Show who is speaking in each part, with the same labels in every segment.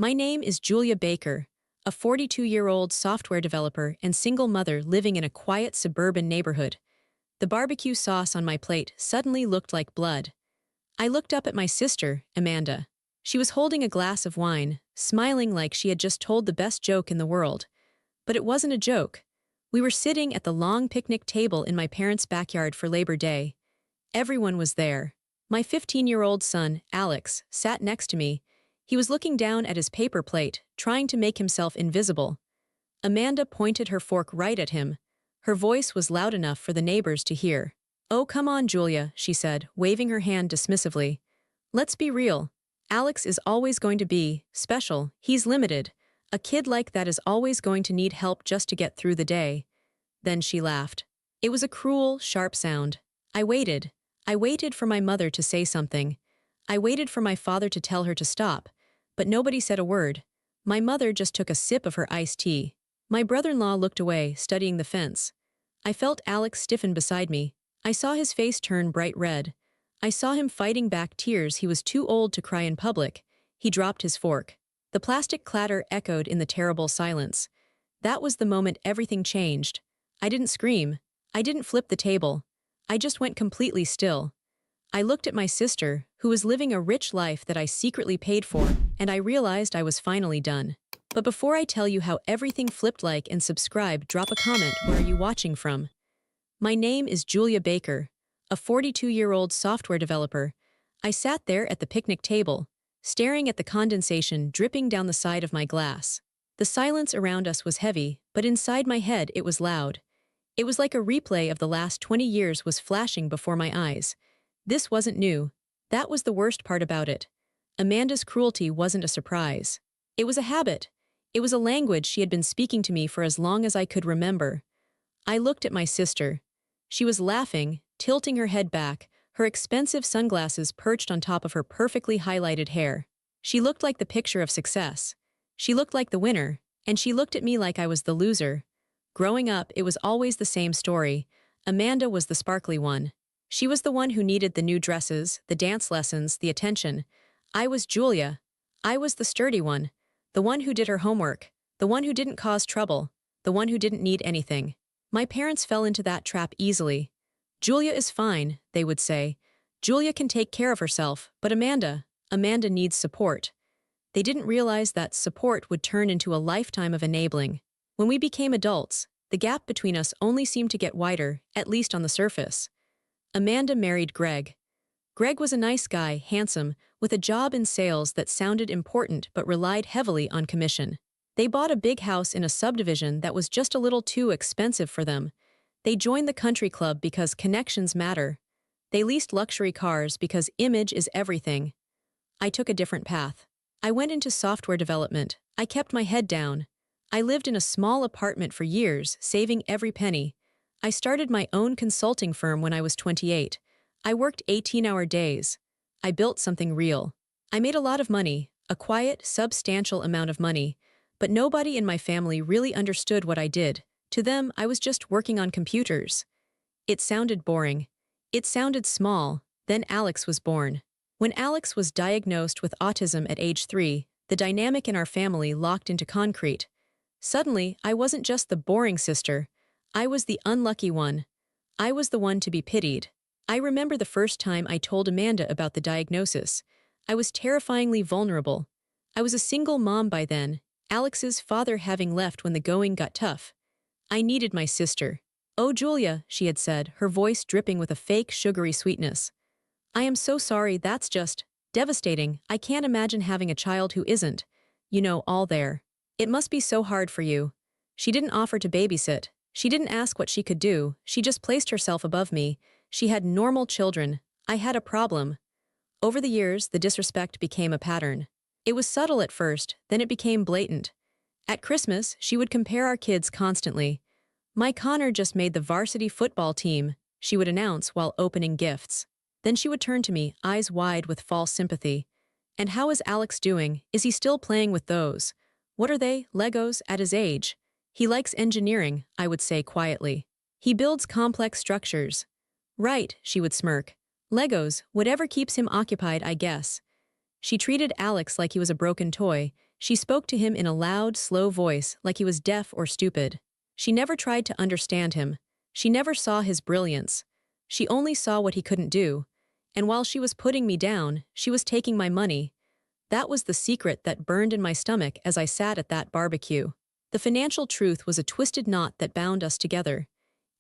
Speaker 1: My name is Julia Baker, a 42-year-old software developer and single mother living in a quiet suburban neighborhood. The barbecue sauce on my plate suddenly looked like blood. I looked up at my sister, Amanda. She was holding a glass of wine, smiling like she had just told the best joke in the world. But it wasn't a joke. We were sitting at the long picnic table in my parents' backyard for Labor Day. Everyone was there. My 15-year-old son, Alex, sat next to me. He was looking down at his paper plate, trying to make himself invisible. Amanda pointed her fork right at him. Her voice was loud enough for the neighbors to hear. "Oh, come on, Julia," she said, waving her hand dismissively. "Let's be real. Alex is always going to be special. He's limited. A kid like that is always going to need help just to get through the day." Then she laughed. It was a cruel, sharp sound. I waited. I waited for my mother to say something. I waited for my father to tell her to stop, but nobody said a word. My mother just took a sip of her iced tea. My brother-in-law looked away, studying the fence. I felt Alex stiffen beside me. I saw his face turn bright red. I saw him fighting back tears he was too old to cry in public. He dropped his fork. The plastic clatter echoed in the terrible silence. That was the moment everything changed. I didn't scream. I didn't flip the table. I just went completely still. I looked at my sister, who was living a rich life that I secretly paid for, and I realized I was finally done. But before I tell you how everything flipped, like and subscribe, drop a comment. Where are you watching from? My name is Julia Baker, a 42-year-old software developer. I sat there at the picnic table, staring at the condensation dripping down the side of my glass. The silence around us was heavy, but inside my head it was loud. It was like a replay of the last 20 years was flashing before my eyes. This wasn't new. That was the worst part about it. Amanda's cruelty wasn't a surprise. It was a habit. It was a language she had been speaking to me for as long as I could remember. I looked at my sister. She was laughing, tilting her head back, her expensive sunglasses perched on top of her perfectly highlighted hair. She looked like the picture of success. She looked like the winner, and she looked at me like I was the loser. Growing up, it was always the same story. Amanda was the sparkly one. She was the one who needed the new dresses, the dance lessons, the attention. I was Julia. I was the sturdy one. The one who did her homework. The one who didn't cause trouble. The one who didn't need anything. My parents fell into that trap easily. "Julia is fine," they would say. "Julia can take care of herself, but Amanda needs support." They didn't realize that support would turn into a lifetime of enabling. When we became adults, the gap between us only seemed to get wider, at least on the surface. Amanda married Greg. Greg was a nice guy, handsome, with a job in sales that sounded important but relied heavily on commission. They bought a big house in a subdivision that was just a little too expensive for them. They joined the country club because connections matter. They leased luxury cars because image is everything. I took a different path. I went into software development. I kept my head down. I lived in a small apartment for years, saving every penny. I started my own consulting firm when I was 28. I worked 18-hour days. I built something real. I made a lot of money, a quiet, substantial amount of money, but nobody in my family really understood what I did. To them, I was just working on computers. It sounded boring. It sounded small. Then Alex was born. When Alex was diagnosed with autism at age 3, the dynamic in our family locked into concrete. Suddenly, I wasn't just the boring sister. I was the unlucky one. I was the one to be pitied. I remember the first time I told Amanda about the diagnosis. I was terrifyingly vulnerable. I was a single mom by then, Alex's father having left when the going got tough. I needed my sister. "Oh, Julia," she had said, her voice dripping with a fake sugary sweetness. "I am so sorry, that's just devastating. I can't imagine having a child who isn't, all there. It must be so hard for you." She didn't offer to babysit. She didn't ask what she could do. She just placed herself above me. She had normal children. I had a problem. Over the years, the disrespect became a pattern. It was subtle at first, then it became blatant. At Christmas, she would compare our kids constantly. "My Connor just made the varsity football team," she would announce while opening gifts. Then she would turn to me, eyes wide with false sympathy. "And how is Alex doing? Is he still playing with those? What are they, Legos, at his age?" "He likes engineering," I would say quietly. "He builds complex structures." "Right," she would smirk. "Legos, whatever keeps him occupied, I guess." She treated Alex like he was a broken toy. She spoke to him in a loud, slow voice like he was deaf or stupid. She never tried to understand him. She never saw his brilliance. She only saw what he couldn't do. And while she was putting me down, she was taking my money. That was the secret that burned in my stomach as I sat at that barbecue. The financial truth was a twisted knot that bound us together.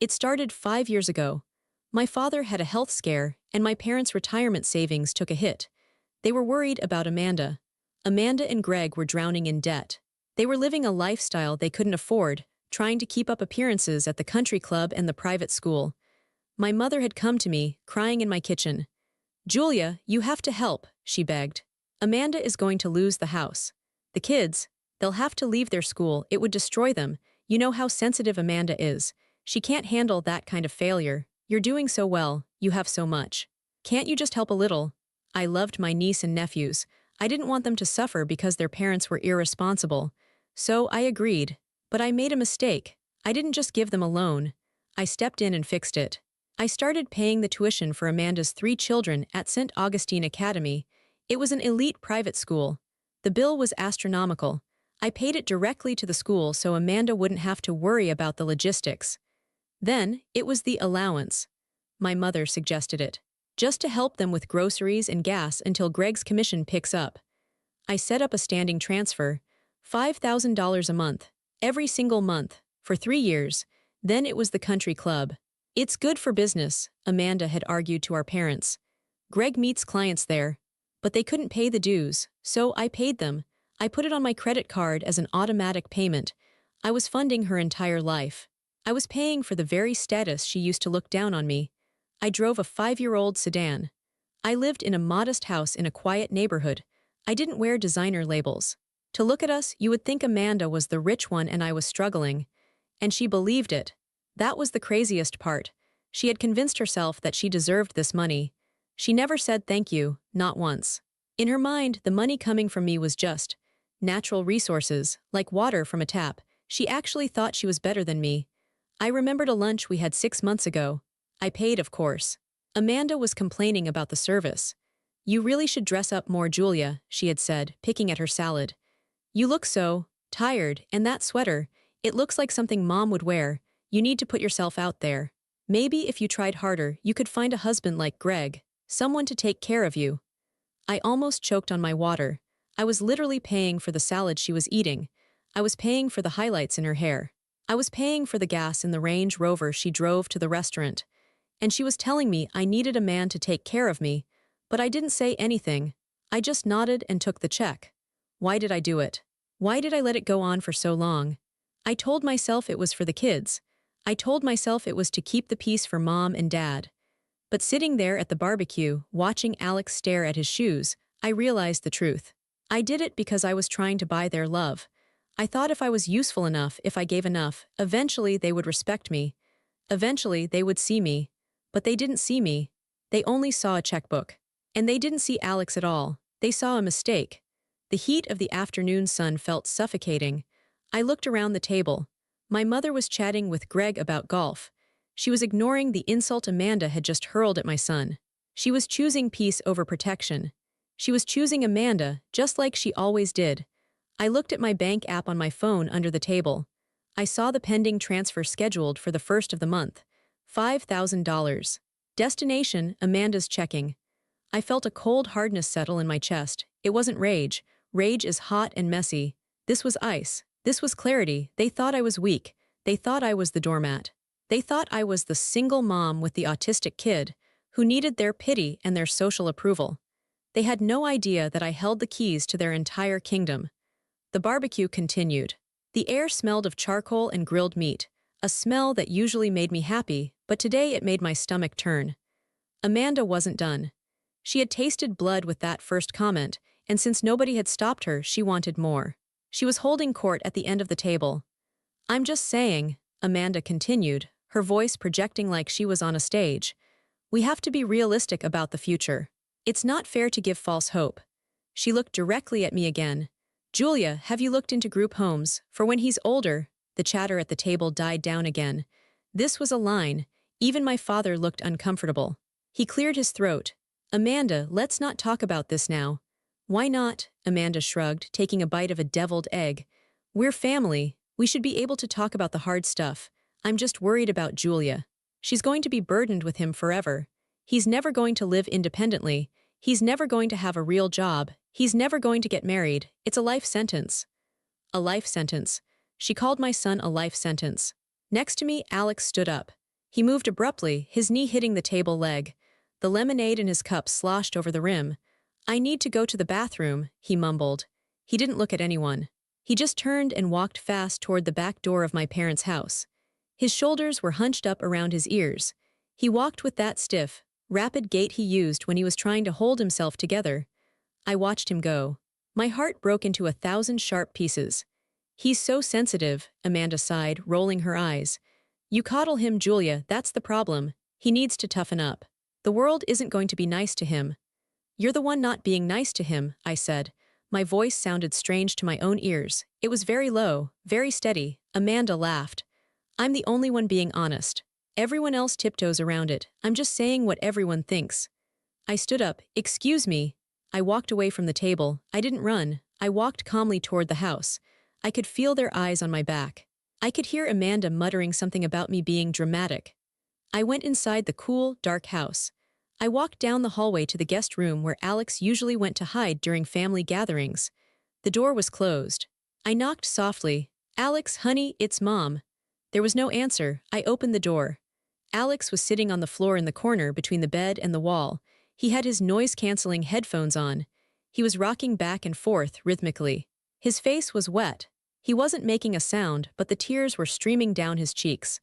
Speaker 1: It started 5 years ago. My father had a health scare, and my parents' retirement savings took a hit. They were worried about Amanda. Amanda and Greg were drowning in debt. They were living a lifestyle they couldn't afford, trying to keep up appearances at the country club and the private school. My mother had come to me, crying in my kitchen. "Julia, you have to help," she begged. "Amanda is going to lose the house. The kids, they'll have to leave their school, it would destroy them. You know how sensitive Amanda is. She can't handle that kind of failure. You're doing so well, you have so much. Can't you just help a little?" I loved my niece and nephews. I didn't want them to suffer because their parents were irresponsible. So I agreed. But I made a mistake. I didn't just give them a loan. I stepped in and fixed it. I started paying the tuition for Amanda's 3 children at St. Augustine Academy. It was an elite private school. The bill was astronomical. I paid it directly to the school so Amanda wouldn't have to worry about the logistics. Then, it was the allowance. My mother suggested it. Just to help them with groceries and gas until Greg's commission picks up. I set up a standing transfer, $5,000 a month, every single month, for 3 years. Then it was the country club. "It's good for business," Amanda had argued to our parents. "Greg meets clients there." But they couldn't pay the dues, so I paid them. I put it on my credit card as an automatic payment. I was funding her entire life. I was paying for the very status she used to look down on me. I drove a 5-year-old sedan. I lived in a modest house in a quiet neighborhood. I didn't wear designer labels. To look at us, you would think Amanda was the rich one and I was struggling. And she believed it. That was the craziest part. She had convinced herself that she deserved this money. She never said thank you, not once. In her mind, the money coming from me was just natural resources, like water from a tap. She actually thought she was better than me. I remembered a lunch we had 6 months ago. I paid, of course. Amanda was complaining about the service. "You really should dress up more, Julia," she had said, picking at her salad. "You look so tired, and that sweater, it looks like something Mom would wear. You need to put yourself out there. Maybe if you tried harder, you could find a husband like Greg, someone to take care of you." I almost choked on my water. I was literally paying for the salad she was eating. I was paying for the highlights in her hair. I was paying for the gas in the Range Rover she drove to the restaurant. And she was telling me I needed a man to take care of me, but I didn't say anything. I just nodded and took the check. Why did I do it? Why did I let it go on for so long? I told myself it was for the kids. I told myself it was to keep the peace for Mom and Dad. But sitting there at the barbecue, watching Alex stare at his shoes, I realized the truth. I did it because I was trying to buy their love. I thought if I was useful enough, if I gave enough, eventually they would respect me. Eventually they would see me. But they didn't see me. They only saw a checkbook. And they didn't see Alex at all. They saw a mistake. The heat of the afternoon sun felt suffocating. I looked around the table. My mother was chatting with Greg about golf. She was ignoring the insult Amanda had just hurled at my son. She was choosing peace over protection. She was choosing Amanda, just like she always did. I looked at my bank app on my phone under the table. I saw the pending transfer scheduled for the 1st of the month. $5,000. Destination, Amanda's checking. I felt a cold hardness settle in my chest. It wasn't rage. Rage is hot and messy. This was ice. This was clarity. They thought I was weak. They thought I was the doormat. They thought I was the single mom with the autistic kid who needed their pity and their social approval. They had no idea that I held the keys to their entire kingdom. The barbecue continued. The air smelled of charcoal and grilled meat, a smell that usually made me happy, but today it made my stomach turn. Amanda wasn't done. She had tasted blood with that first comment, and since nobody had stopped her, she wanted more. She was holding court at the end of the table. "I'm just saying," Amanda continued, her voice projecting like she was on a stage. "We have to be realistic about the future. It's not fair to give false hope." She looked directly at me again. "Julia, have you looked into group homes? For when he's older." The chatter at the table died down again. This was a line. Even my father looked uncomfortable. He cleared his throat. "Amanda, let's not talk about this now." Why not? Amanda shrugged, taking a bite of a deviled egg. We're family. We should be able to talk about the hard stuff. I'm just worried about Julia. She's going to be burdened with him forever. He's never going to live independently. He's never going to have a real job. He's never going to get married. It's a life sentence. A life sentence. She called my son a life sentence. Next to me, Alex stood up. He moved abruptly, his knee hitting the table leg. The lemonade in his cup sloshed over the rim. I need to go to the bathroom, he mumbled. He didn't look at anyone. He just turned and walked fast toward the back door of my parents' house. His shoulders were hunched up around his ears. He walked with that stiff, rapid gait he used when he was trying to hold himself together. I watched him go. My heart broke into 1,000 sharp pieces. He's so sensitive, Amanda sighed, rolling her eyes. You coddle him, Julia, that's the problem. He needs to toughen up. The world isn't going to be nice to him. You're the one not being nice to him, I said. My voice sounded strange to my own ears. It was very low, very steady. Amanda laughed. I'm the only one being honest. Everyone else tiptoes around it. I'm just saying what everyone thinks. I stood up. Excuse me. I walked away from the table. I didn't run. I walked calmly toward the house. I could feel their eyes on my back. I could hear Amanda muttering something about me being dramatic. I went inside the cool, dark house. I walked down the hallway to the guest room where Alex usually went to hide during family gatherings. The door was closed. I knocked softly. Alex, honey, it's Mom. There was no answer. I opened the door. Alex was sitting on the floor in the corner between the bed and the wall. He had his noise-canceling headphones on. He was rocking back and forth rhythmically. His face was wet. He wasn't making a sound, but the tears were streaming down his cheeks.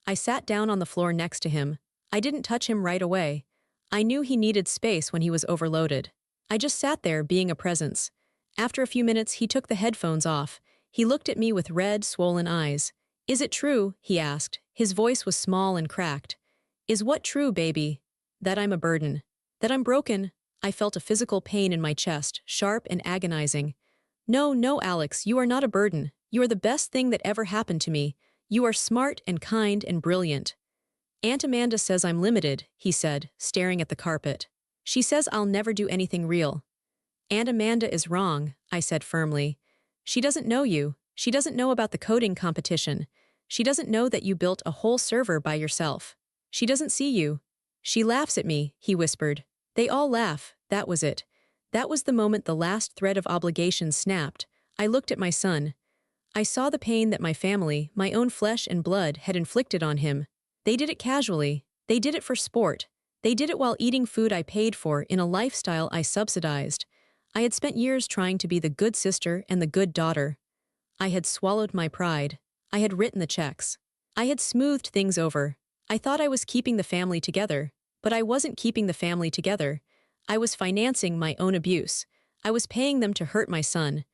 Speaker 1: I sat down on the floor next to him. I didn't touch him right away. I knew he needed space when he was overloaded. I just sat there being a presence. After a few minutes, he took the headphones off. He looked at me with red, swollen eyes. Is it true? He asked. His voice was small and cracked. Is what true, baby? That I'm a burden. That I'm broken. I felt a physical pain in my chest, sharp and agonizing. No, no, Alex, you are not a burden. You are the best thing that ever happened to me. You are smart and kind and brilliant. Aunt Amanda says I'm limited, he said, staring at the carpet. She says I'll never do anything real. Aunt Amanda is wrong, I said firmly. She doesn't know you. She doesn't know about the coding competition. She doesn't know that you built a whole server by yourself. She doesn't see you. She laughs at me, he whispered. They all laugh, that was it. That was the moment the last thread of obligation snapped. I looked at my son. I saw the pain that my family, my own flesh and blood, had inflicted on him. They did it casually. They did it for sport. They did it while eating food I paid for in a lifestyle I subsidized. I had spent years trying to be the good sister and the good daughter. I had swallowed my pride. I had written the checks. I had smoothed things over. I thought I was keeping the family together, but I wasn't keeping the family together. I was financing my own abuse. I was paying them to hurt my son.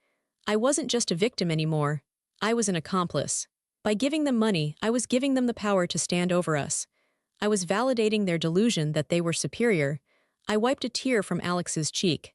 Speaker 1: I wasn't just a victim anymore. I was an accomplice. By giving them money, I was giving them the power to stand over us. I was validating their delusion that they were superior. I wiped a tear from Alex's cheek.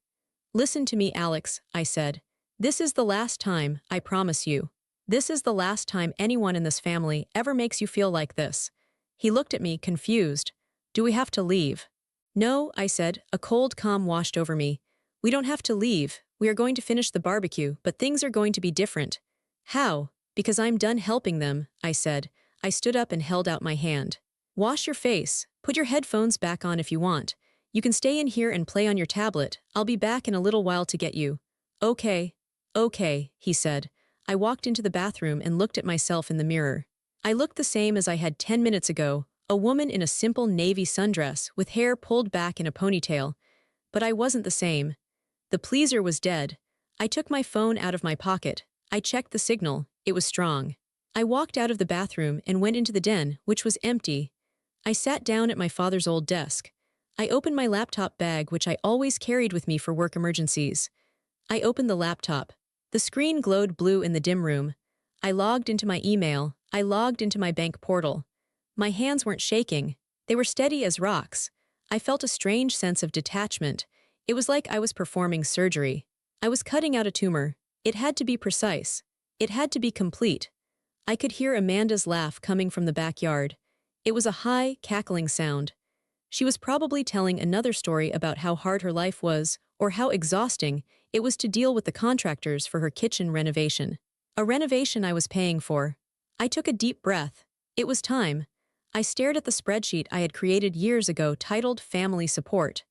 Speaker 1: Listen to me, Alex, I said. This is the last time, I promise you. This is the last time anyone in this family ever makes you feel like this. He looked at me, confused. Do we have to leave? No, I said, a cold calm washed over me. We don't have to leave. We are going to finish the barbecue, but things are going to be different. How? Because I'm done helping them, I said. I stood up and held out my hand. Wash your face. Put your headphones back on if you want. You can stay in here and play on your tablet. I'll be back in a little while to get you. Okay. Okay, he said. I walked into the bathroom and looked at myself in the mirror. I looked the same as I had 10 minutes ago, a woman in a simple navy sundress with hair pulled back in a ponytail. But I wasn't the same. The pleaser was dead. I took my phone out of my pocket. I checked the signal. It was strong. I walked out of the bathroom and went into the den, which was empty. I sat down at my father's old desk. I opened my laptop bag, which I always carried with me for work emergencies. I opened the laptop. The screen glowed blue in the dim room. I logged into my email. I logged into my bank portal. My hands weren't shaking. They were steady as rocks. I felt a strange sense of detachment. It was like I was performing surgery. I was cutting out a tumor. It had to be precise. It had to be complete. I could hear Amanda's laugh coming from the backyard. It was a high, cackling sound. She was probably telling another story about how hard her life was, or how exhausting it was to deal with the contractors for her kitchen renovation. A renovation I was paying for. I took a deep breath. It was time. I stared at the spreadsheet I had created years ago titled Family Support.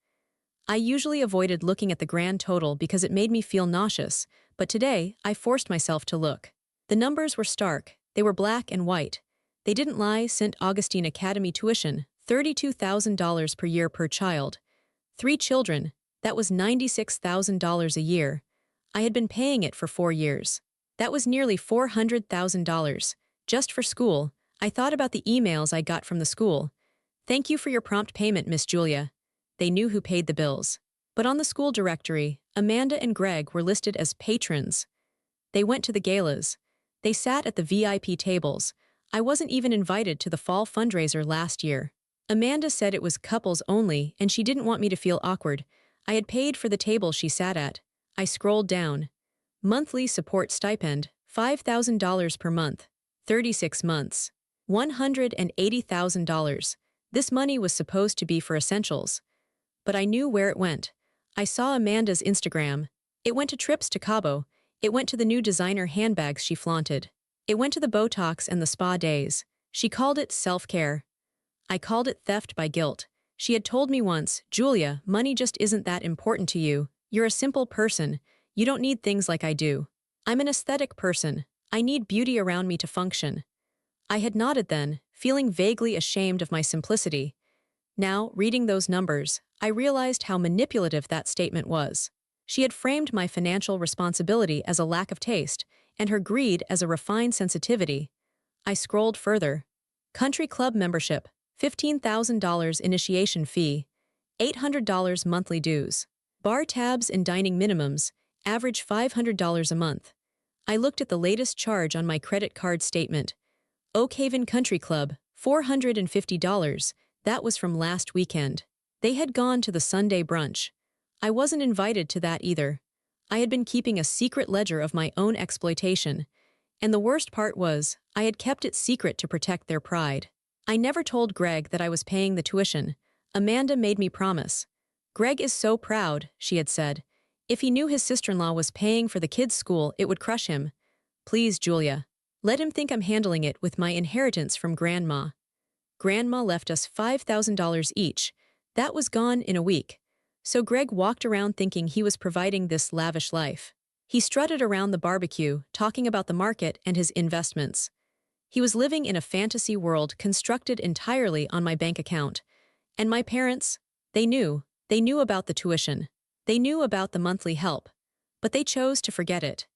Speaker 1: I usually avoided looking at the grand total because it made me feel nauseous, but today I forced myself to look. The numbers were stark. They were black and white. They didn't lie. St. Augustine Academy tuition, $32,000 per year per child. 3 children, that was $96,000 a year. I had been paying it for 4 years. That was nearly $400,000. Just for school. I thought about the emails I got from the school. Thank you for your prompt payment, Miss Julia. They knew who paid the bills. But on the school directory, Amanda and Greg were listed as patrons. They went to the galas. They sat at the VIP tables. I wasn't even invited to the fall fundraiser last year. Amanda said it was couples only and she didn't want me to feel awkward. I had paid for the table she sat at. I scrolled down. Monthly support stipend, $5,000 per month. 36 months. $180,000. This money was supposed to be for essentials. But I knew where it went. I saw Amanda's Instagram. It went to trips to Cabo. It went to the new designer handbags she flaunted. It went to the Botox and the spa days. She called it self-care. I called it theft by guilt. She had told me once, Julia, money just isn't that important to you. You're a simple person. You don't need things like I do. I'm an aesthetic person. I need beauty around me to function. I had nodded then, feeling vaguely ashamed of my simplicity. Now, reading those numbers, I realized how manipulative that statement was. She had framed my financial responsibility as a lack of taste, and her greed as a refined sensitivity. I scrolled further. Country club membership, $15,000 initiation fee, $800 monthly dues. Bar tabs and dining minimums, average $500 a month. I looked at the latest charge on my credit card statement. Oak Haven Country Club, $450. That was from last weekend. They had gone to the Sunday brunch. I wasn't invited to that either. I had been keeping a secret ledger of my own exploitation. And the worst part was, I had kept it secret to protect their pride. I never told Greg that I was paying the tuition. Amanda made me promise. Greg is so proud, she had said. If he knew his sister-in-law was paying for the kids' school, it would crush him. Please, Julia. Let him think I'm handling it with my inheritance from Grandma. Grandma left us $5,000 each. That was gone in a week. So Greg walked around thinking he was providing this lavish life. He strutted around the barbecue, talking about the market and his investments. He was living in a fantasy world constructed entirely on my bank account. And my parents, they knew about the tuition. They knew about the monthly help. But they chose to forget it.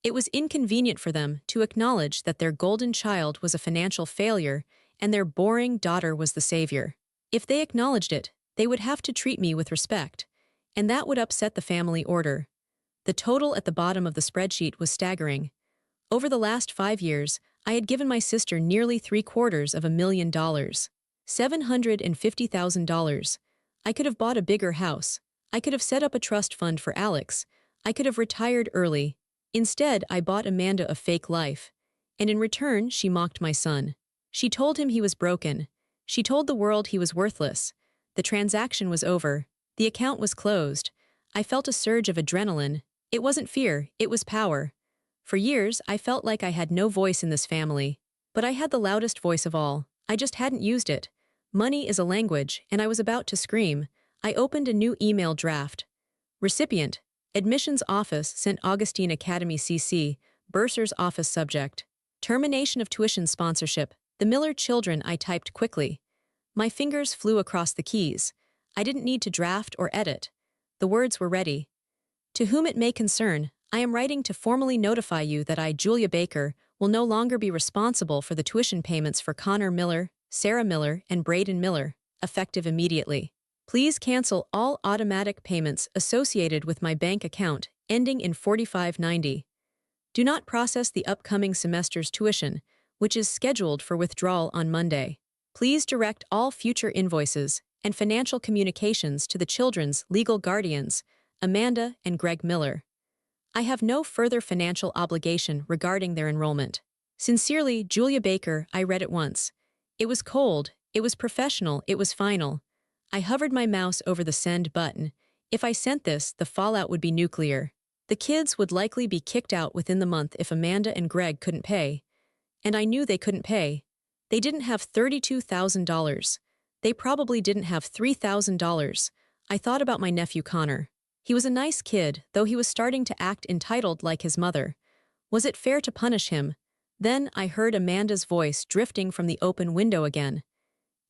Speaker 1: It was inconvenient for them to acknowledge that their golden child was a financial failure and their boring daughter was the savior. If they acknowledged it, they would have to treat me with respect, and that would upset the family order. The total at the bottom of the spreadsheet was staggering. Over the last 5 years, I had given my sister nearly $750,000. $750,000. I could have bought a bigger house. I could have set up a trust fund for Alex. I could have retired early. Instead, I bought Amanda a fake life. And in return, she mocked my son. She told him he was broken. She told the world he was worthless. The transaction was over. The account was closed. I felt a surge of adrenaline. It wasn't fear, it was power. For years, I felt like I had no voice in this family. But I had the loudest voice of all. I just hadn't used it. Money is a language, and I was about to scream. I opened a new email draft. Recipient, Admissions Office, St. Augustine Academy CC, Bursar's Office Subject. Termination of tuition sponsorship. The Miller children. I typed quickly. My fingers flew across the keys. I didn't need to draft or edit. The words were ready. To whom it may concern, I am writing to formally notify you that I, Julia Baker, will no longer be responsible for the tuition payments for Connor Miller, Sarah Miller, and Braden Miller, effective immediately. Please cancel all automatic payments associated with my bank account, ending in 4590. Do not process the upcoming semester's tuition, which is scheduled for withdrawal on Monday. Please direct all future invoices and financial communications to the children's legal guardians, Amanda and Greg Miller. I have no further financial obligation regarding their enrollment. Sincerely, Julia Baker. I read it once. It was cold, it was professional, it was final. I hovered my mouse over the send button. If I sent this, the fallout would be nuclear. The kids would likely be kicked out within the month if Amanda and Greg couldn't pay. And I knew they couldn't pay. They didn't have $32,000. They probably didn't have $3,000. I thought about my nephew Connor. He was a nice kid, though he was starting to act entitled like his mother. Was it fair to punish him? Then I heard Amanda's voice drifting from the open window again.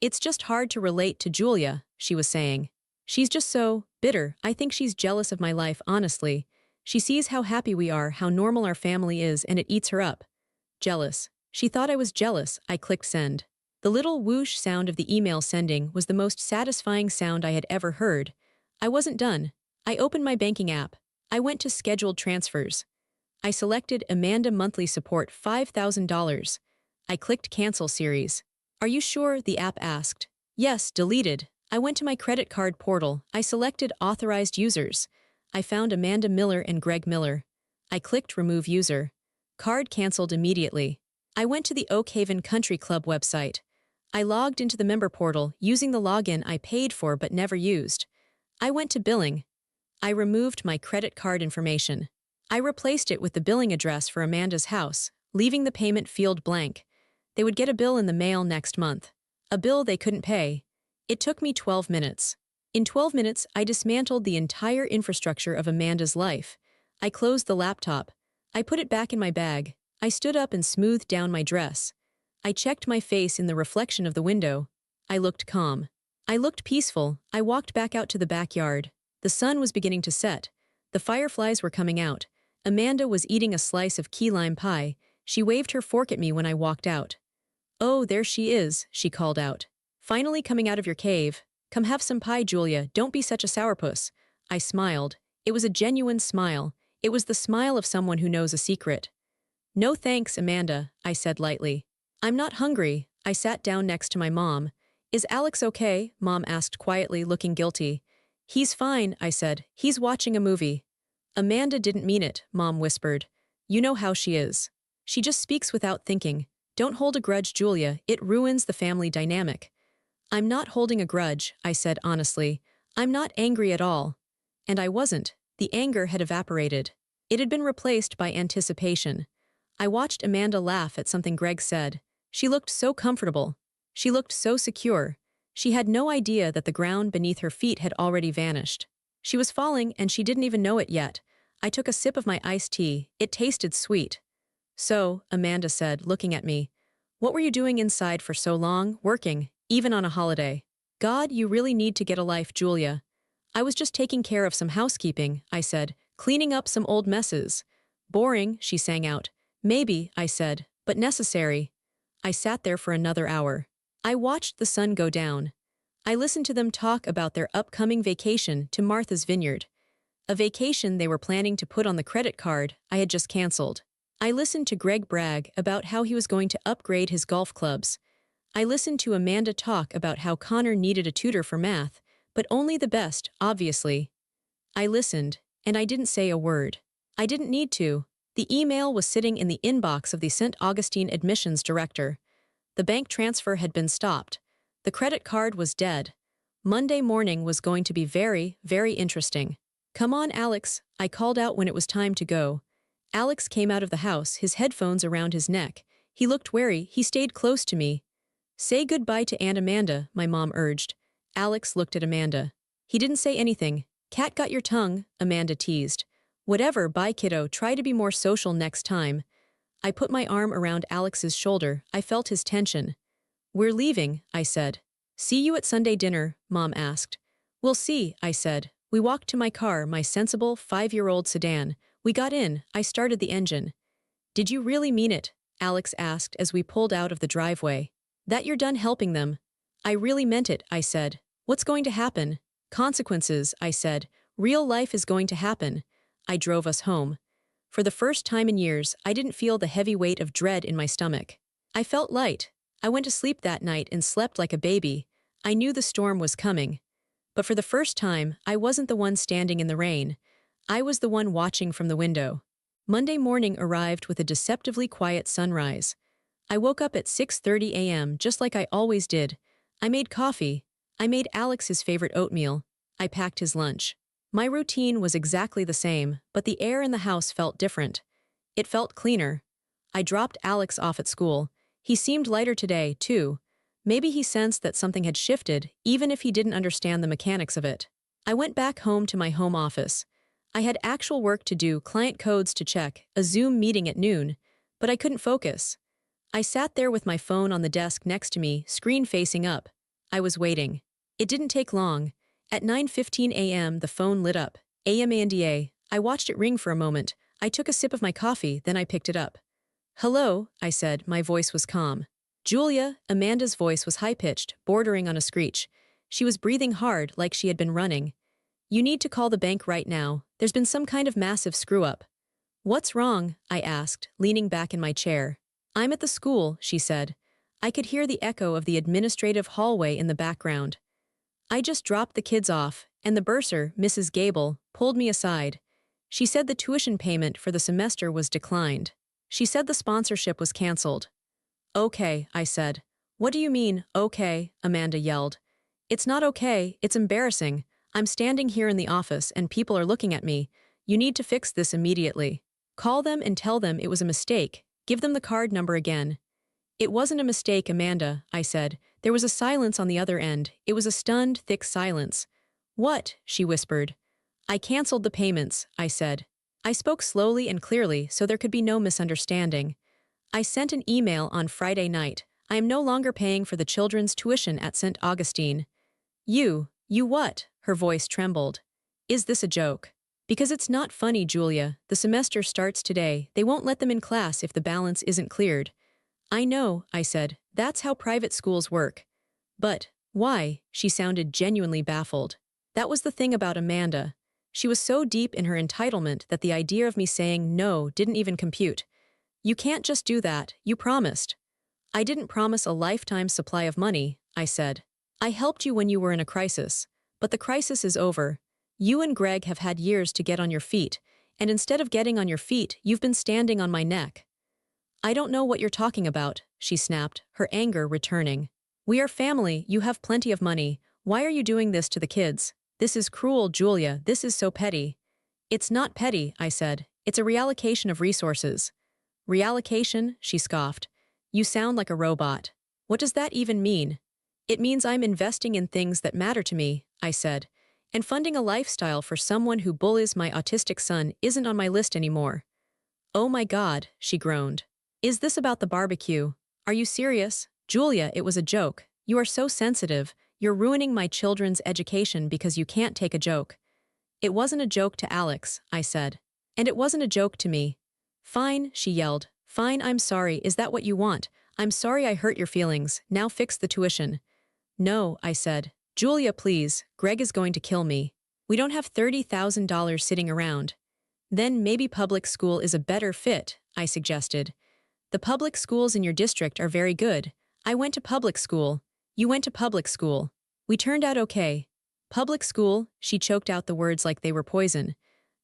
Speaker 1: It's just hard to relate to Julia, she was saying. She's just so bitter. I think she's jealous of my life, honestly. She sees how happy we are, how normal our family is, and it eats her up. Jealous. She thought I was jealous. I clicked send. The little whoosh sound of the email sending was the most satisfying sound I had ever heard. I wasn't done. I opened my banking app. I went to scheduled transfers. I selected Amanda Monthly Support $5,000. I clicked Cancel Series. Are you sure? The app asked. Yes, deleted. I went to my credit card portal. I selected Authorized Users. I found Amanda Miller and Greg Miller. I clicked Remove User. Card canceled immediately. I went to the Oak Haven Country Club website. I logged into the member portal using the login I paid for but never used. I went to billing. I removed my credit card information. I replaced it with the billing address for Amanda's house, leaving the payment field blank. They would get a bill in the mail next month. A bill they couldn't pay. It took me 12 minutes. In 12 minutes, I dismantled the entire infrastructure of Amanda's life. I closed the laptop. I put it back in my bag. I stood up and smoothed down my dress. I checked my face in the reflection of the window. I looked calm. I looked peaceful. I walked back out to the backyard. The sun was beginning to set. The fireflies were coming out. Amanda was eating a slice of key lime pie. She waved her fork at me when I walked out. "Oh, there she is," she called out. "Finally coming out of your cave. Come have some pie, Julia. Don't be such a sourpuss." I smiled. It was a genuine smile. It was the smile of someone who knows a secret. "No thanks, Amanda," I said lightly. "I'm not hungry." I sat down next to my mom. "Is Alex okay?" Mom asked quietly, looking guilty. "He's fine," I said. "He's watching a movie." "Amanda didn't mean it," Mom whispered. "You know how she is. She just speaks without thinking. Don't hold a grudge, Julia. It ruins the family dynamic." "I'm not holding a grudge," I said honestly. "I'm not angry at all." And I wasn't. The anger had evaporated. It had been replaced by anticipation. I watched Amanda laugh at something Greg said. She looked so comfortable. She looked so secure. She had no idea that the ground beneath her feet had already vanished. She was falling, and she didn't even know it yet. I took a sip of my iced tea. It tasted sweet. "So," Amanda said, looking at me, "what were you doing inside for so long, working, even on a holiday?" "God, you really need to get a life, Julia." "I was just taking care of some housekeeping," I said, "cleaning up some old messes." "Boring," she sang out. "Maybe," I said, "but necessary." I sat there for another hour. I watched the sun go down. I listened to them talk about their upcoming vacation to Martha's Vineyard. A vacation they were planning to put on the credit card I had just canceled. I listened to Greg brag about how he was going to upgrade his golf clubs. I listened to Amanda talk about how Connor needed a tutor for math, but only the best, obviously. I listened, and I didn't say a word. I didn't need to. The email was sitting in the inbox of the St. Augustine admissions director. The bank transfer had been stopped. The credit card was dead. Monday morning was going to be very, very interesting. "Come on, Alex," I called out when it was time to go. Alex came out of the house, his headphones around his neck. He looked wary. He stayed close to me. "Say goodbye to Aunt Amanda," my mom urged. Alex looked at Amanda. He didn't say anything. "Cat got your tongue," Amanda teased. "Whatever, bye kiddo, try to be more social next time." I put my arm around Alex's shoulder. I felt his tension. "We're leaving," I said. "See you at Sunday dinner," Mom asked. "We'll see," I said. We walked to my car, my sensible 5-year-old sedan. We got in. I started the engine. "Did you really mean it?" Alex asked as we pulled out of the driveway. "That you're done helping them?" "I really meant it," I said. "What's going to happen?" "Consequences," I said. "Real life is going to happen." I drove us home. For the first time in years, I didn't feel the heavy weight of dread in my stomach. I felt light. I went to sleep that night and slept like a baby. I knew the storm was coming. But for the first time, I wasn't the one standing in the rain. I was the one watching from the window. Monday morning arrived with a deceptively quiet sunrise. I woke up at 6:30 a.m. just like I always did. I made coffee. I made Alex his favorite oatmeal. I packed his lunch. My routine was exactly the same, but the air in the house felt different. It felt cleaner. I dropped Alex off at school. He seemed lighter today, too. Maybe he sensed that something had shifted, even if he didn't understand the mechanics of it. I went back home to my home office. I had actual work to do, client codes to check, a Zoom meeting at noon, but I couldn't focus. I sat there with my phone on the desk next to me, screen facing up. I was waiting. It didn't take long. At 9:15 a.m., the phone lit up. AMANDA. I watched it ring for a moment. I took a sip of my coffee, then I picked it up. "Hello," I said. My voice was calm. "Julia." Amanda's voice was high-pitched, bordering on a screech. She was breathing hard, like she had been running. "You need to call the bank right now. There's been some kind of massive screw-up." "What's wrong?" I asked, leaning back in my chair. "I'm at the school," she said. I could hear the echo of the administrative hallway in the background. "I just dropped the kids off, and the bursar, Mrs. Gable, pulled me aside. She said the tuition payment for the semester was declined. She said the sponsorship was canceled." "Okay," I said. "What do you mean, okay?" Amanda yelled. "It's not okay, it's embarrassing. I'm standing here in the office and people are looking at me. You need to fix this immediately. Call them and tell them it was a mistake. Give them the card number again." "It wasn't a mistake, Amanda," I said. There was a silence on the other end. It was a stunned, thick silence. "What?" she whispered. "I canceled the payments," I said. I spoke slowly and clearly so there could be no misunderstanding. "I sent an email on Friday night. I am no longer paying for the children's tuition at St. Augustine." You what?" Her voice trembled. "Is this a joke?" "Because it's not funny, Julia. The semester starts today. They won't let them in class if the balance isn't cleared." "I know," I said. "That's how private schools work." "But why?" She sounded genuinely baffled. That was the thing about Amanda. She was so deep in her entitlement that the idea of me saying no didn't even compute. "You can't just do that, you promised." "I didn't promise a lifetime supply of money," I said. "I helped you when you were in a crisis. But the crisis is over. You and Greg have had years to get on your feet, and instead of getting on your feet, you've been standing on my neck." "I don't know what you're talking about," she snapped, her anger returning. "We are family, you have plenty of money. Why are you doing this to the kids? This is cruel, Julia, this is so petty." "It's not petty," I said. "It's a reallocation of resources." "Reallocation?" she scoffed. "You sound like a robot. What does that even mean?" "It means I'm investing in things that matter to me," I said. "And funding a lifestyle for someone who bullies my autistic son isn't on my list anymore." "Oh my God," she groaned. "Is this about the barbecue? Are you serious?" "Julia, it was a joke. You are so sensitive. You're ruining my children's education because you can't take a joke." "It wasn't a joke to Alex," I said. "And it wasn't a joke to me." "Fine," she yelled. "Fine, I'm sorry. Is that what you want? I'm sorry I hurt your feelings. Now fix the tuition." "No," I said. "Julia, please. Greg is going to kill me. We don't have $30,000 sitting around." "Then maybe public school is a better fit," I suggested. "The public schools in your district are very good. I went to public school. You went to public school. We turned out okay." "Public school?" She choked out the words like they were poison.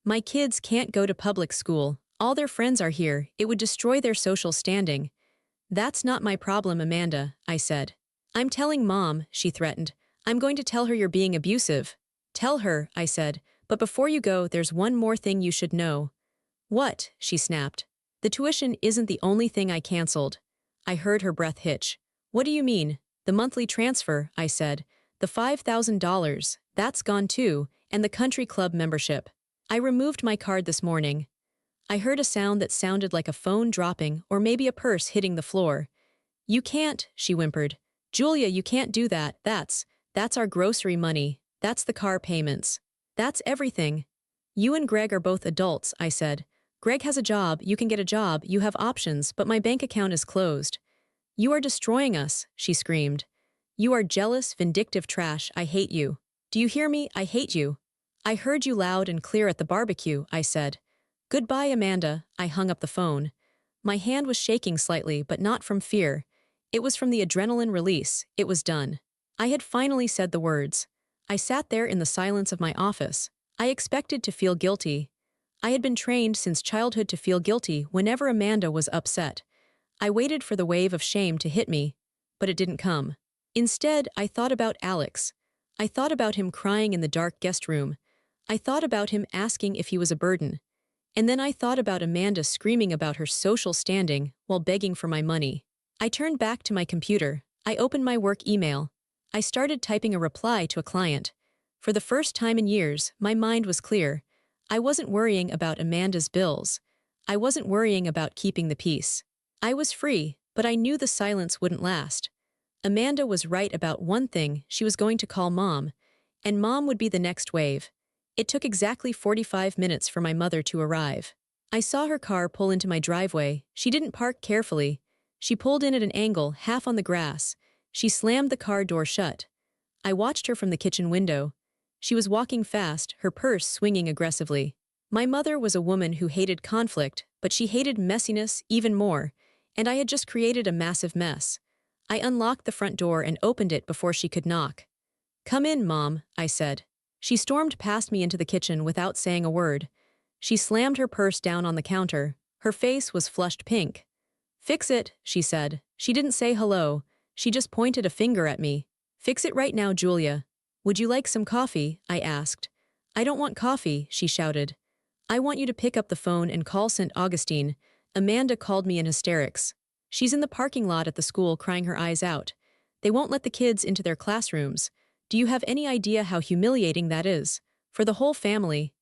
Speaker 1: "My kids can't go to public school. All their friends are here. It would destroy their social standing." "That's not my problem, Amanda," I said. "I'm telling Mom," she threatened. "I'm going to tell her you're being abusive." "Tell her," I said. "But before you go, there's one more thing you should know." "What?" she snapped. "The tuition isn't the only thing I canceled." I heard her breath hitch. "What do you mean?" "The monthly transfer," I said. "The $5,000, that's gone too, and the country club membership. I removed my card this morning." I heard a sound that sounded like a phone dropping or maybe a purse hitting the floor. "You can't," she whimpered. "Julia, you can't do that. That's our grocery money. That's the car payments. That's everything." "You and Greg are both adults," I said. "Greg has a job, you can get a job, you have options, but my bank account is closed." "You are destroying us," she screamed. "You are jealous, vindictive trash. I hate you. Do you hear me? I hate you." "I heard you loud and clear at the barbecue," I said. "Goodbye, Amanda." I hung up the phone. My hand was shaking slightly, but not from fear. It was from the adrenaline release. It was done. I had finally said the words. I sat there in the silence of my office. I expected to feel guilty. I had been trained since childhood to feel guilty whenever Amanda was upset. I waited for the wave of shame to hit me, but it didn't come. Instead, I thought about Alex. I thought about him crying in the dark guest room. I thought about him asking if he was a burden. And then I thought about Amanda screaming about her social standing while begging for my money. I turned back to my computer. I opened my work email. I started typing a reply to a client. For the first time in years, my mind was clear. I wasn't worrying about Amanda's bills. I wasn't worrying about keeping the peace. I was free, but I knew the silence wouldn't last. Amanda was right about one thing: she was going to call Mom, and Mom would be the next wave. It took exactly 45 minutes for my mother to arrive. I saw her car pull into my driveway. She didn't park carefully. She pulled in at an angle, half on the grass. She slammed the car door shut. I watched her from the kitchen window. She was walking fast, her purse swinging aggressively. My mother was a woman who hated conflict, but she hated messiness even more, and I had just created a massive mess. I unlocked the front door and opened it before she could knock. "Come in, Mom," I said. She stormed past me into the kitchen without saying a word. She slammed her purse down on the counter. Her face was flushed pink. "Fix it," she said. She didn't say hello. She just pointed a finger at me. "Fix it right now, Julia." "Would you like some coffee?" I asked. "I don't want coffee," she shouted. "I want you to pick up the phone and call St. Augustine." Amanda called me in hysterics. "She's in the parking lot at the school crying her eyes out. They won't let the kids into their classrooms. Do you have any idea how humiliating that is? For the whole family."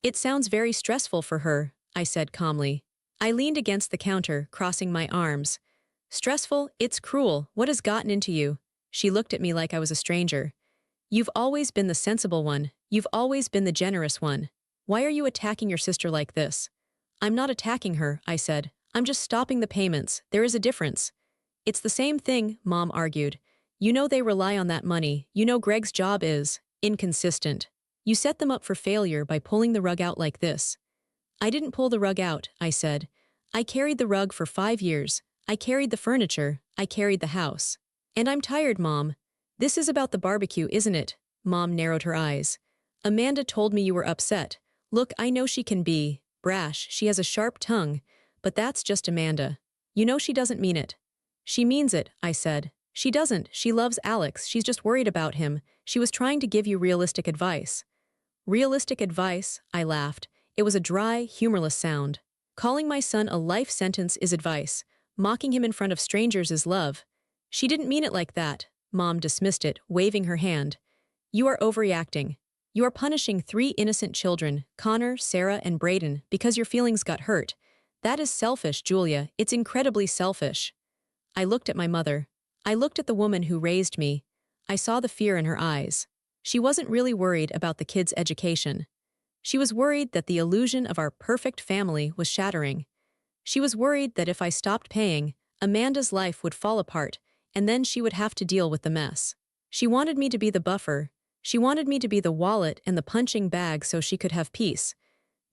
Speaker 1: "It sounds very stressful for her," I said calmly. I leaned against the counter, crossing my arms. "Stressful? It's cruel. What has gotten into you?" She looked at me like I was a stranger. "You've always been the sensible one. You've always been the generous one. Why are you attacking your sister like this?" "I'm not attacking her," I said. "I'm just stopping the payments. There is a difference." "It's the same thing," Mom argued. "You know they rely on that money. You know Greg's job is inconsistent. You set them up for failure by pulling the rug out like this." "I didn't pull the rug out," I said. "I carried the rug for 5 years. I carried the furniture. I carried the house. And I'm tired, Mom." "This is about the barbecue, isn't it?" Mom narrowed her eyes. "Amanda told me you were upset. Look, I know she can be brash. She has a sharp tongue. But that's just Amanda. You know she doesn't mean it." "She means it," I said. "She doesn't. She loves Alex. She's just worried about him. She was trying to give you realistic advice." "Realistic advice?" I laughed. It was a dry, humorless sound. "Calling my son a life sentence is advice. Mocking him in front of strangers is love." "She didn't mean it like that." Mom dismissed it, waving her hand. "You are overreacting. You are punishing 3 innocent children, Connor, Sarah, and Brayden, because your feelings got hurt. That is selfish, Julia. It's incredibly selfish." I looked at my mother. I looked at the woman who raised me. I saw the fear in her eyes. She wasn't really worried about the kids' education. She was worried that the illusion of our perfect family was shattering. She was worried that if I stopped paying, Amanda's life would fall apart, and then she would have to deal with the mess. She wanted me to be the buffer. She wanted me to be the wallet and the punching bag so she could have peace.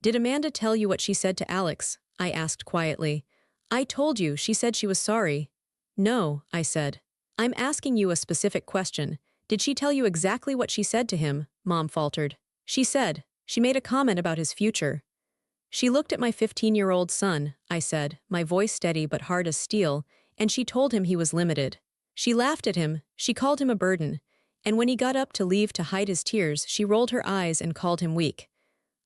Speaker 1: "Did Amanda tell you what she said to Alex?" I asked quietly. "I told you. She said she was sorry." "No," I said. "I'm asking you a specific question. Did she tell you exactly what she said to him?" Mom faltered. She made a comment about his future." "She looked at my 15-year-old son," I said, my voice steady but hard as steel, "and she told him he was limited. She laughed at him, she called him a burden, and when he got up to leave to hide his tears, she rolled her eyes and called him weak."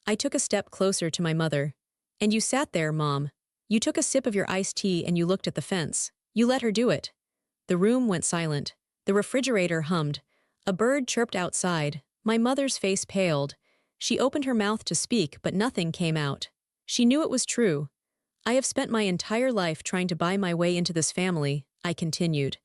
Speaker 1: I took a step closer to my mother. "And you sat there, Mom. You took a sip of your iced tea and you looked at the fence. You let her do it." The room went silent. The refrigerator hummed. A bird chirped outside. My mother's face paled. She opened her mouth to speak, but nothing came out. She knew it was true. "I have spent my entire life trying to buy my way into this family," I continued.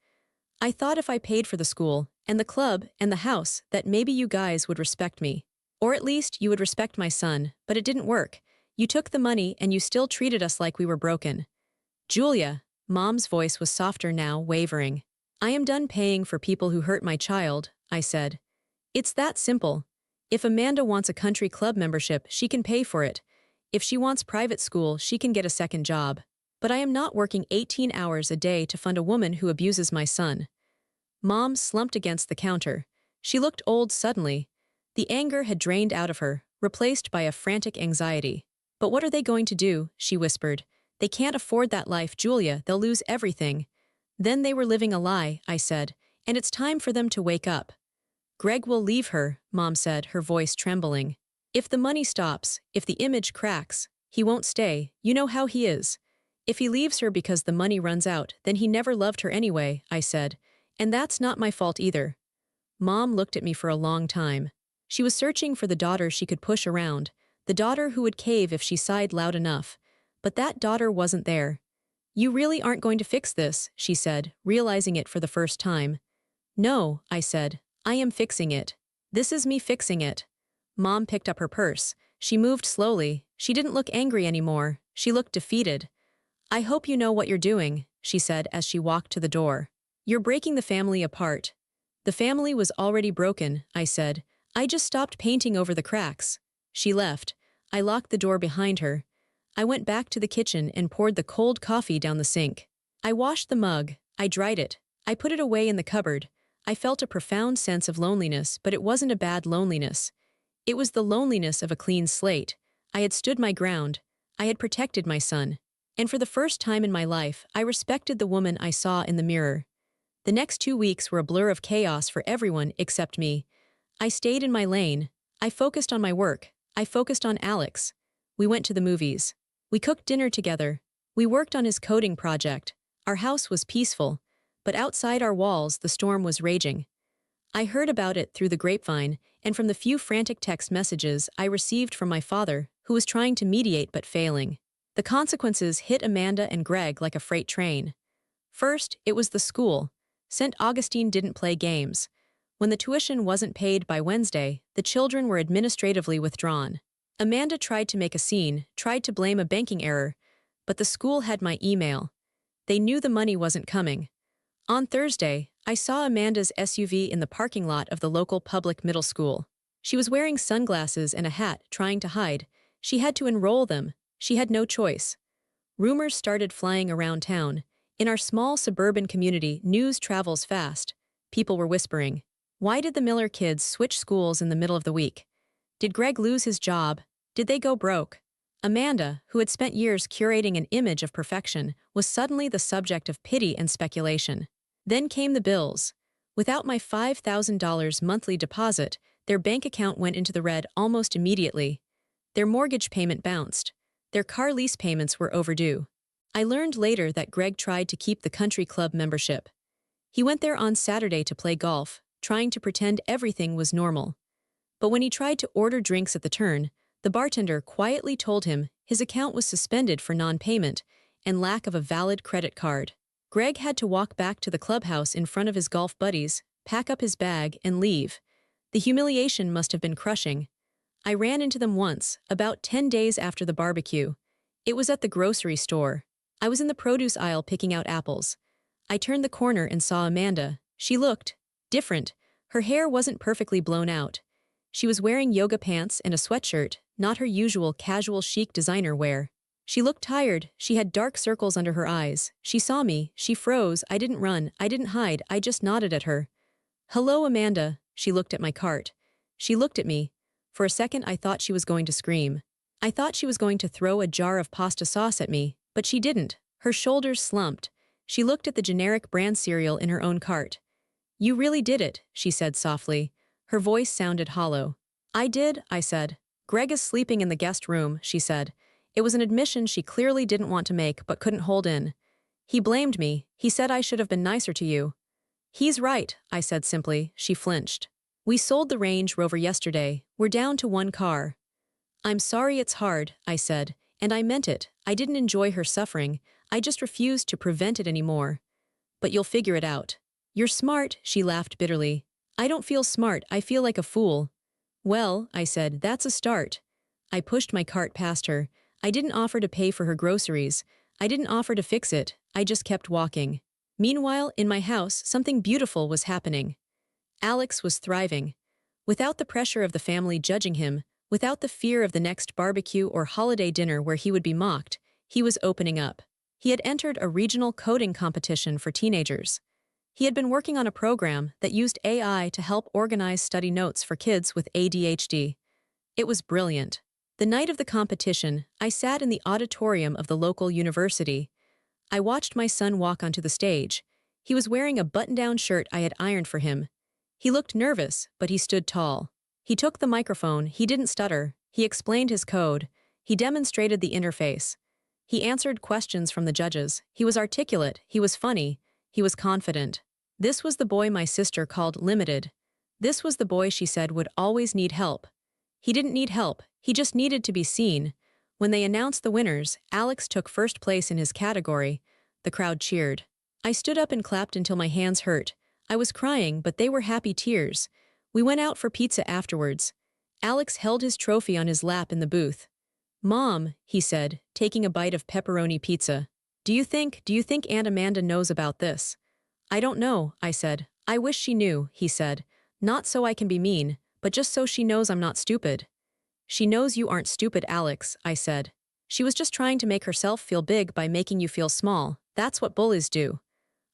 Speaker 1: "I thought if I paid for the school, and the club, and the house, that maybe you guys would respect me. Or at least you would respect my son, but it didn't work. You took the money and you still treated us like we were broken." "Julia," Mom's voice was softer now, wavering. "I am done paying for people who hurt my child," I said. "It's that simple. If Amanda wants a country club membership, she can pay for it. If she wants private school, she can get a second job. But I am not working 18 hours a day to fund a woman who abuses my son." Mom slumped against the counter. She looked old suddenly. The anger had drained out of her, replaced by a frantic anxiety. "But what are they going to do?" she whispered. "They can't afford that life, Julia. They'll lose everything." "Then they were living a lie," I said, "and it's time for them to wake up." "Greg will leave her," Mom said, her voice trembling. If the money stops, if the image cracks, he won't stay, you know how he is. If he leaves her because the money runs out, then he never loved her anyway, I said. And that's not my fault either. Mom looked at me for a long time. She was searching for the daughter she could push around, the daughter who would cave if she sighed loud enough. But that daughter wasn't there. You really aren't going to fix this, she said, realizing it for the first time. No, I said. I am fixing it. This is me fixing it. Mom picked up her purse. She moved slowly. She didn't look angry anymore. She looked defeated. I hope you know what you're doing, she said as she walked to the door. You're breaking the family apart. The family was already broken, I said. I just stopped painting over the cracks. She left. I locked the door behind her. I went back to the kitchen and poured the cold coffee down the sink. I washed the mug. I dried it. I put it away in the cupboard. I felt a profound sense of loneliness, but it wasn't a bad loneliness. It was the loneliness of a clean slate. I had stood my ground. I had protected my son. And for the first time in my life, I respected the woman I saw in the mirror. The next 2 weeks were a blur of chaos for everyone except me. I stayed in my lane. I focused on my work. I focused on Alex. We went to the movies. We cooked dinner together. We worked on his coding project. Our house was peaceful. But outside our walls, the storm was raging. I heard about it through the grapevine and from the few frantic text messages I received from my father, who was trying to mediate but failing. The consequences hit Amanda and Greg like a freight train. First, it was the school. St. Augustine didn't play games. When the tuition wasn't paid by Wednesday, the children were administratively withdrawn. Amanda tried to make a scene, tried to blame a banking error, but the school had my email. They knew the money wasn't coming. On Thursday, I saw Amanda's SUV in the parking lot of the local public middle school. She was wearing sunglasses and a hat, trying to hide. She had to enroll them. She had no choice. Rumors started flying around town. In our small suburban community, news travels fast. People were whispering. Why did the Miller kids switch schools in the middle of the week? Did Greg lose his job? Did they go broke? Amanda, who had spent years curating an image of perfection, was suddenly the subject of pity and speculation. Then came the bills. Without my $5,000 monthly deposit, their bank account went into the red almost immediately. Their mortgage payment bounced. Their car lease payments were overdue. I learned later that Greg tried to keep the country club membership. He went there on Saturday to play golf, trying to pretend everything was normal. But when he tried to order drinks at the turn, the bartender quietly told him his account was suspended for non-payment and lack of a valid credit card. Greg had to walk back to the clubhouse in front of his golf buddies, pack up his bag, and leave. The humiliation must have been crushing. I ran into them once, about 10 days after the barbecue. It was at the grocery store. I was in the produce aisle picking out apples. I turned the corner and saw Amanda. She looked different. Her hair wasn't perfectly blown out. She was wearing yoga pants and a sweatshirt, not her usual casual chic designer wear. She looked tired. She had dark circles under her eyes. She saw me. She froze. I didn't run. I didn't hide. I just nodded at her. Hello, Amanda. She looked at my cart. She looked at me. For a second I thought she was going to scream. I thought she was going to throw a jar of pasta sauce at me, but she didn't. Her shoulders slumped. She looked at the generic brand cereal in her own cart. You really did it, she said softly. Her voice sounded hollow. I did, I said. Greg is sleeping in the guest room, she said. It was an admission she clearly didn't want to make but couldn't hold in. He blamed me. He said I should have been nicer to you. He's right, I said simply. She flinched. We sold the Range Rover yesterday. We're down to one car. I'm sorry it's hard, I said, and I meant it. I didn't enjoy her suffering. I just refused to prevent it anymore. But you'll figure it out. You're smart, she laughed bitterly. I don't feel smart, I feel like a fool. Well, I said, that's a start. I pushed my cart past her. I didn't offer to pay for her groceries. I didn't offer to fix it. I just kept walking. Meanwhile, in my house, something beautiful was happening. Alex was thriving. Without the pressure of the family judging him, without the fear of the next barbecue or holiday dinner where he would be mocked, he was opening up. He had entered a regional coding competition for teenagers. He had been working on a program that used AI to help organize study notes for kids with ADHD. It was brilliant. The night of the competition, I sat in the auditorium of the local university. I watched my son walk onto the stage. He was wearing a button-down shirt I had ironed for him. He looked nervous, but he stood tall. He took the microphone. He didn't stutter. He explained his code. He demonstrated the interface. He answered questions from the judges. He was articulate, he was funny, he was confident. This was the boy my sister called limited. This was the boy she said would always need help. He didn't need help, he just needed to be seen. When they announced the winners, Alex took first place in his category. The crowd cheered. I stood up and clapped until my hands hurt. I was crying, but they were happy tears. We went out for pizza afterwards. Alex held his trophy on his lap in the booth. "Mom," he said, taking a bite of pepperoni pizza. Do you think Aunt Amanda knows about this?" "I don't know," I said. "I wish she knew," he said. "Not so I can be mean, but just so she knows I'm not stupid." "She knows you aren't stupid, Alex," I said. "She was just trying to make herself feel big by making you feel small. That's what bullies do."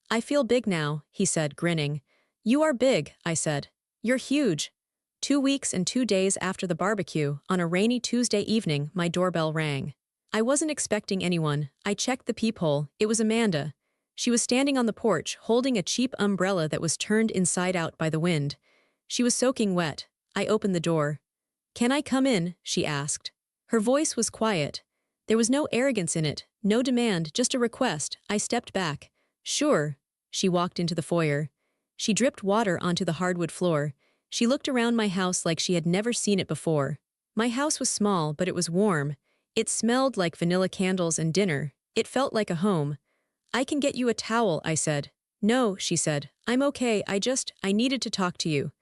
Speaker 1: "I feel big now," he said, grinning. "You are big," I said. "You're huge." 2 weeks and 2 days after the barbecue, on a rainy Tuesday evening, my doorbell rang. I wasn't expecting anyone. I checked the peephole. It was Amanda. She was standing on the porch, holding a cheap umbrella that was turned inside out by the wind. She was soaking wet. I opened the door. "Can I come in?" she asked. Her voice was quiet. There was no arrogance in it, no demand, just a request. I stepped back. "Sure." She walked into the foyer. She dripped water onto the hardwood floor. She looked around my house like she had never seen it before. My house was small, but it was warm. It smelled like vanilla candles and dinner. It felt like a home. "I can get you a towel," I said. "No," she said. "I'm okay, I needed to talk to you."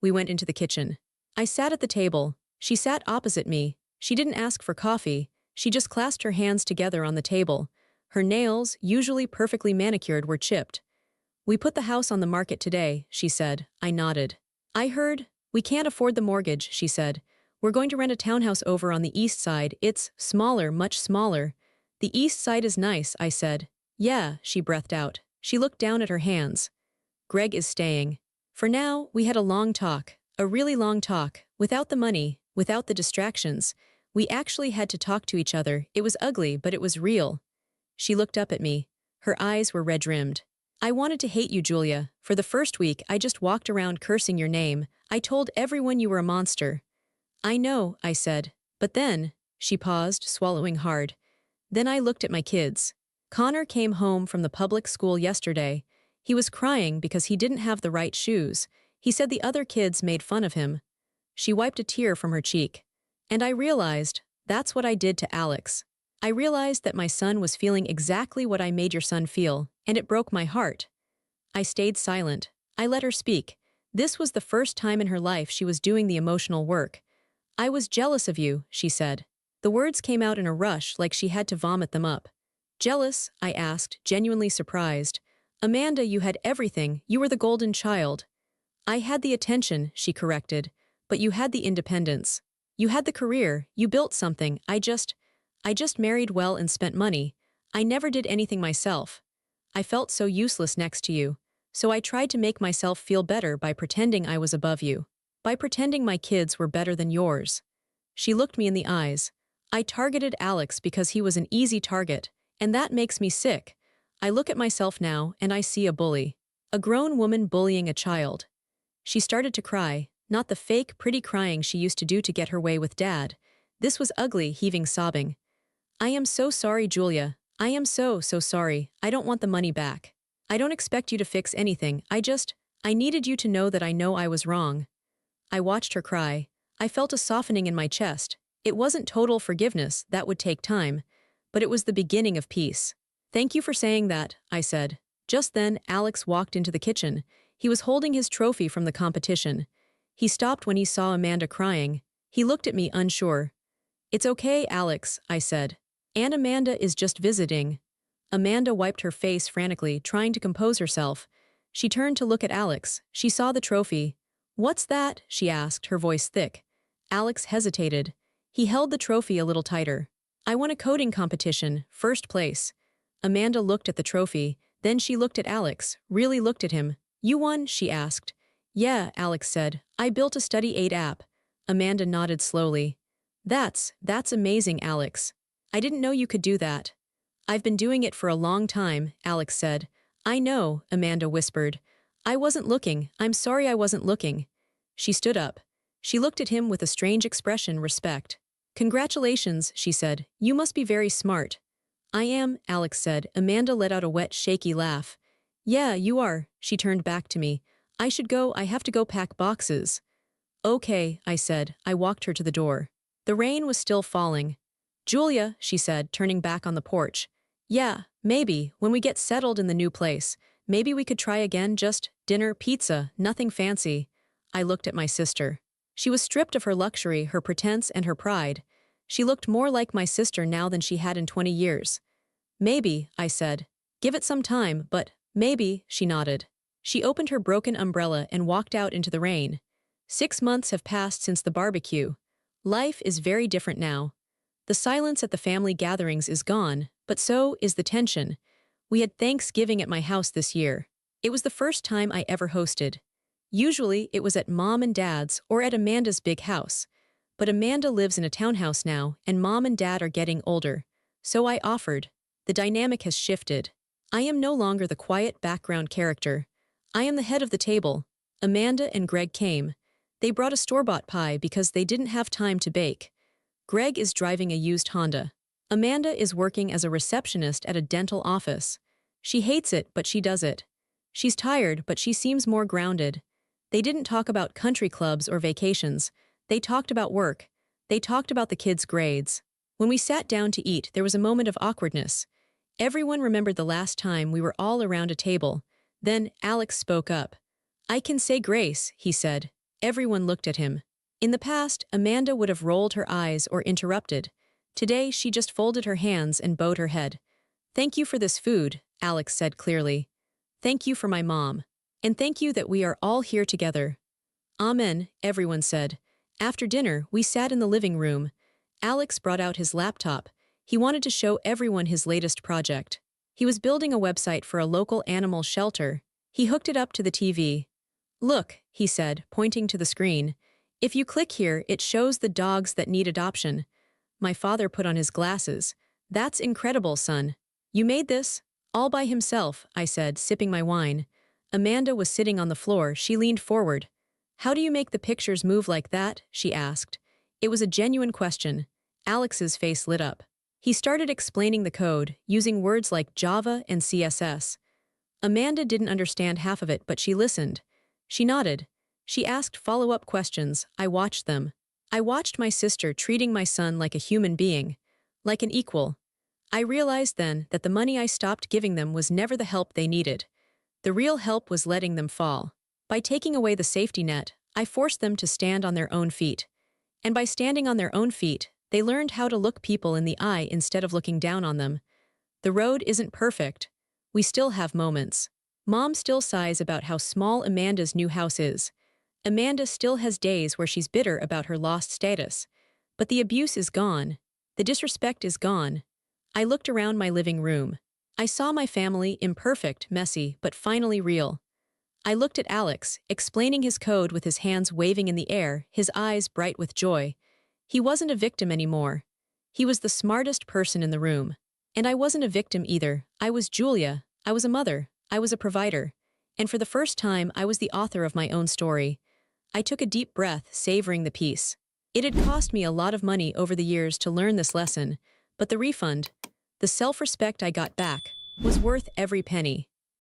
Speaker 1: We went into the kitchen. I sat at the table. She sat opposite me. She didn't ask for coffee. She just clasped her hands together on the table. Her nails, usually perfectly manicured, were chipped. "We put the house on the market today," she said. I nodded. "I heard. We can't afford the mortgage," she said. "We're going to rent a townhouse over on the east side. It's smaller, much smaller." "The east side is nice," I said. "Yeah," she breathed out. She looked down at her hands. "Greg is staying." For now, we had a long talk. A really long talk. Without the money, without the distractions. We actually had to talk to each other. It was ugly, but it was real. She looked up at me. Her eyes were red-rimmed. "I wanted to hate you, Julia. For the first week, I just walked around cursing your name. I told everyone you were a monster." "I know," I said. "But then," she paused, swallowing hard. "Then I looked at my kids. Connor came home from the public school yesterday. He was crying because he didn't have the right shoes. He said the other kids made fun of him." She wiped a tear from her cheek. "And I realized, that's what I did to Alex. I realized that my son was feeling exactly what I made your son feel, and it broke my heart." I stayed silent. I let her speak. This was the first time in her life she was doing the emotional work. "I was jealous of you," she said. The words came out in a rush, like she had to vomit them up. "Jealous?" I asked, genuinely surprised. "Amanda, you had everything. You were the golden child." "I had the attention," she corrected. "But you had the independence. You had the career. You built something. I just married well and spent money. I never did anything myself. I felt so useless next to you. So I tried to make myself feel better by pretending I was above you. By pretending my kids were better than yours." She looked me in the eyes. "I targeted Alex because he was an easy target, and that makes me sick. I look at myself now, and I see a bully. A grown woman bullying a child." She started to cry, not the fake, pretty crying she used to do to get her way with Dad. This was ugly, heaving sobbing. "I am so sorry, Julia. I am so sorry. I don't want the money back. I don't expect you to fix anything. I needed you to know that I know I was wrong." I watched her cry. I felt a softening in my chest. It wasn't total forgiveness, that would take time. But it was the beginning of peace. "Thank you for saying that," I said. Just then, Alex walked into the kitchen. He was holding his trophy from the competition. He stopped when he saw Amanda crying. He looked at me unsure. "It's okay, Alex," I said. "Aunt Amanda is just visiting." Amanda wiped her face frantically, trying to compose herself. She turned to look at Alex. She saw the trophy. "What's that?" she asked, her voice thick. Alex hesitated. He held the trophy a little tighter. "I won a coding competition, first place." Amanda looked at the trophy. Then she looked at Alex, really looked at him. "You won?" she asked. "Yeah," Alex said. "I built a study aid app." Amanda nodded slowly. That's amazing, Alex. I didn't know you could do that." "I've been doing it for a long time," Alex said. "I know," Amanda whispered. "I wasn't looking. I'm sorry I wasn't looking." She stood up. She looked at him with a strange expression, respect. Congratulations, she said. You must be very smart. I am, Alex said. Amanda let out a wet, shaky laugh. Yeah, you are, she turned back to me. I should go, I have to go pack boxes. Okay, I said. I walked her to the door. The rain was still falling. Julia, she said, turning back on the porch. Yeah, maybe, when we get settled in the new place. Maybe we could try again, just dinner, pizza, nothing fancy. I looked at my sister. She was stripped of her luxury, her pretense, and her pride. She looked more like my sister now than she had in 20 years. Maybe, I said. Give it some time, but maybe, she nodded. She opened her broken umbrella and walked out into the rain. 6 months have passed since the barbecue. Life is very different now. The silence at the family gatherings is gone, but so is the tension. We had Thanksgiving at my house this year. It was the first time I ever hosted. Usually, it was at Mom and Dad's or at Amanda's big house. But Amanda lives in a townhouse now, and Mom and Dad are getting older. So I offered. The dynamic has shifted. I am no longer the quiet background character. I am the head of the table. Amanda and Greg came. They brought a store-bought pie because they didn't have time to bake. Greg is driving a used Honda. Amanda is working as a receptionist at a dental office. She hates it, but she does it. She's tired, but she seems more grounded. They didn't talk about country clubs or vacations. They talked about work. They talked about the kids' grades. When we sat down to eat, there was a moment of awkwardness. Everyone remembered the last time we were all around a table. Then Alex spoke up. I can say grace, he said. Everyone looked at him. In the past, Amanda would have rolled her eyes or interrupted. Today, she just folded her hands and bowed her head. Thank you for this food, Alex said clearly. Thank you for my mom. And thank you that we are all here together. Amen, everyone said. After dinner, we sat in the living room. Alex brought out his laptop. He wanted to show everyone his latest project. He was building a website for a local animal shelter. He hooked it up to the TV. Look, he said, pointing to the screen. If you click here, it shows the dogs that need adoption. My father put on his glasses. That's incredible, son. You made this? All by himself, I said, sipping my wine. Amanda was sitting on the floor. She leaned forward. How do you make the pictures move like that? She asked. It was a genuine question. Alex's face lit up. He started explaining the code, using words like Java and CSS. Amanda didn't understand half of it, but she listened. She nodded. She asked follow-up questions. I watched them. I watched my sister treating my son like a human being, like an equal. I realized then that the money I stopped giving them was never the help they needed. The real help was letting them fall. By taking away the safety net, I forced them to stand on their own feet. And by standing on their own feet, they learned how to look people in the eye instead of looking down on them. The road isn't perfect. We still have moments. Mom still sighs about how small Amanda's new house is. Amanda still has days where she's bitter about her lost status. But the abuse is gone. The disrespect is gone. I looked around my living room. I saw my family, imperfect, messy, but finally real. I looked at Alex, explaining his code with his hands waving in the air, his eyes bright with joy. He wasn't a victim anymore. He was the smartest person in the room. And I wasn't a victim either. I was Julia. I was a mother. I was a provider. And for the first time, I was the author of my own story. I took a deep breath, savoring the peace. It had cost me a lot of money over the years to learn this lesson, but the refund, the self-respect I got back, was worth every penny.